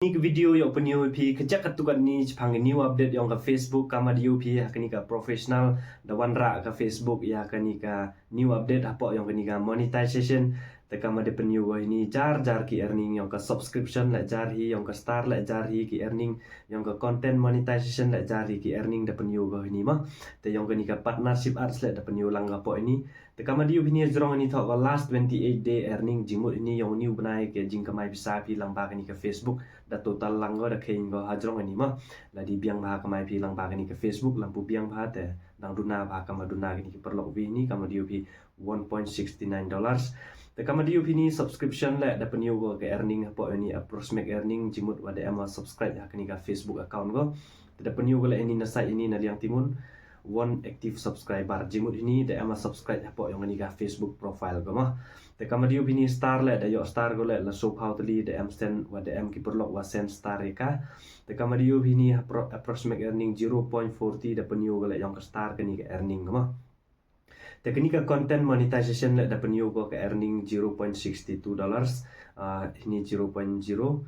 Ni ke video yang penyu pi kejak katukan ni pang new update yang ke Facebook kama di UP ya kini ka professional dawan ra ke Facebook ya kini ka new update apa yang kini ka monetization tekama de penyu ini jar ki earning yang ke subscription la jar hi yang ke star la jar hi ki earning yang ke content monetization la jar hi ki earning de penyu ini mah te yang kini ka partnership ads la de penyu lang apa ini tekama di UP ni jrong ini thok last 28 day earning jimut ini yang new benai ke jing kamai bisa pi lang ba kini ke Facebook da total lang go da kain go hajrong ani ma la di biang ba kamai pi lang ba kini ke Facebook lampu biang ba te dang duna ba kama duna kini ke perlok vi ni kama di UP $1.69 te kama di UP ni subscription la da penyu go ke earning apa ini approximate earning jimut wa da ama subscribe ya kini ke Facebook account go te da penyu go la ini na site ini na liang timun one active subscriber jimut ini da ama subscribe apa yang ni ka Facebook profile go mah te kama di upini star le da yo star go le la so how to lead da am stand wa da am ki perlok wa send star ka te kama di upini approximate earning 0.40 da penyu go le yang ka star kani ka earning go mah te kini ka content monetization le da penyu go ka earning $0.62 ini 0.0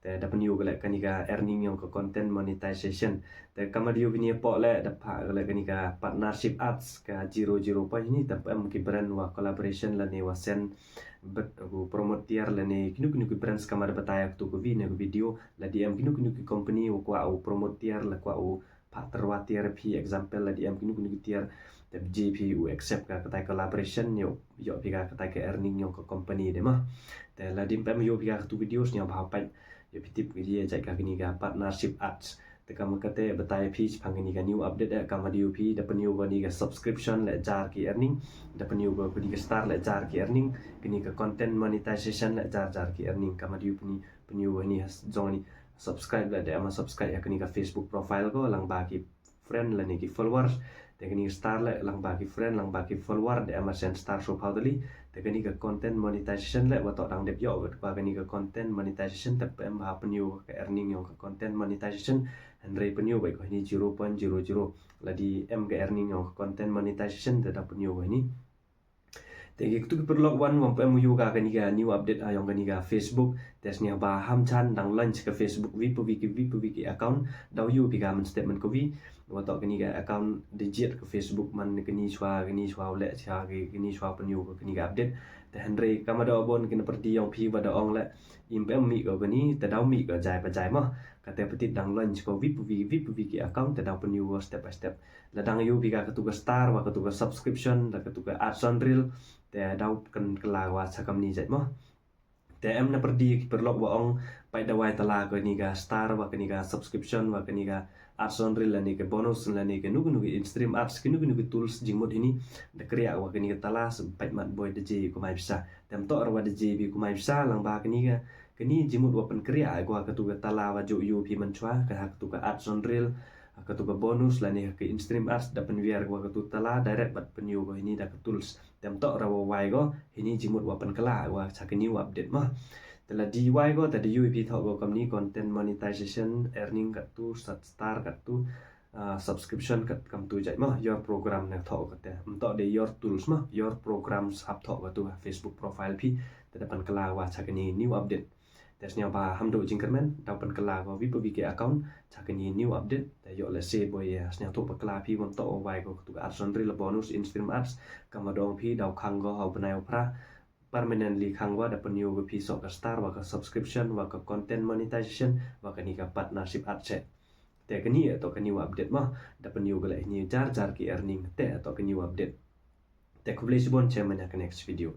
te da penyu gele kani ka earning yang ke content monetization te kama dia punya po le da pa gele kani ka partnership ads ka 00 point ini ta am ki brand wa collaboration la ne wa sen bet ku promote tier la ne kinu brands kama da bataya tu ku vi ne video la di am kinu ki company wa kwa au promote tier la kwa au pa terwa tier pi example la di am kinu tier te GP u accept ka kata collaboration yo pi ka kata ke earning yang ke company de mah te la di pem yo pi ka tu videos nya ba pa ya pitip dia cak kini ka partnership ads te kama kate batai pi pang ni ka new update kama di UP da penyu ni ka subscription la jar ki earning da penyu ni ka star la jar ki earning kini ka content monetization la jar ki earning kama di UP ni penyu ni jong ni subscribe la da ama subscribe ya kini ka Facebook profile ko lang ba ki friend la ni ki followers te kini star la lang ba ki friend lang ba ki follower da ama send star so powderly te kini ka content monetization la wato dang dep yo wa kini ka content monetization te pem ha penyu ka earning yang ka content monetization and rate penyu bai ko ni 0.00 la di m ka earning yang ka content monetization te da penyu ini te ki tu perlok wan wang pem yu ka kini ka new update yang kini ka Facebook tes nya ba ham chan dang launch ka Facebook vi pu account daw yu pi ka man statement ko vi wato kini ka account digit ke Facebook man kini swa le cha kini swa penyu kini ka update te henry kama da bon kini perti yang pi wada ong le impem mi ko kini te daw mi ko jai pa jai mah kata petit dang launch ko vi pu ki account te daw penyu step by step la dang yu pi ka ketu star wa ketu subscription la ketu ads on reel te daw kan kala wa sakam ni jai mah te em na perdi ki perlok wa ong pai da wai tala ko ni ka star wa kini ka subscription wa kini ka ads on reel la ni ke bonus la ni ke nugu in stream ads kinu tools jingmod ini da kriya wa kini ka tala pai mat boy de je ko mai bisa tem to wa de je bi ko mai bisa lang ba kini ka kini jingmod wa pen kriya ko ka tu ka tala wa jo yu pi man chwa ka tu ka ads on reel ka tu ka bonus la ni ke in stream ads da pen viar ko ka tu tala direct bat penyu ko ini da ka tools tem to ra wa wai ko ini jingmod wa pen kala wa cha ke new update mah telah DIY ko tadi UP thok ko company content monetization earning kat tu star kat tu subscription kat kam tu jai mah your program nak thok kat untuk de your tools mah your programs hab thok kat tu Facebook profile pi depan kala wa cha ni new update tesnya ba ham do jingkermen dapan kala ko vi pi account cha ni new update ta yo le se boy ya snya to pa kala pi won to wai ko tu ads on reel bonus in stream ads kam dong pi daw khang go ha banai pra permanently khangwa da penyu go pi sok ka star wa ka subscription wa ka content monetization wa ka ni ka partnership ads te kani to ka new update mah da penyu go la ni jar ki earning te to ka new update te kubli sibon che man ka next video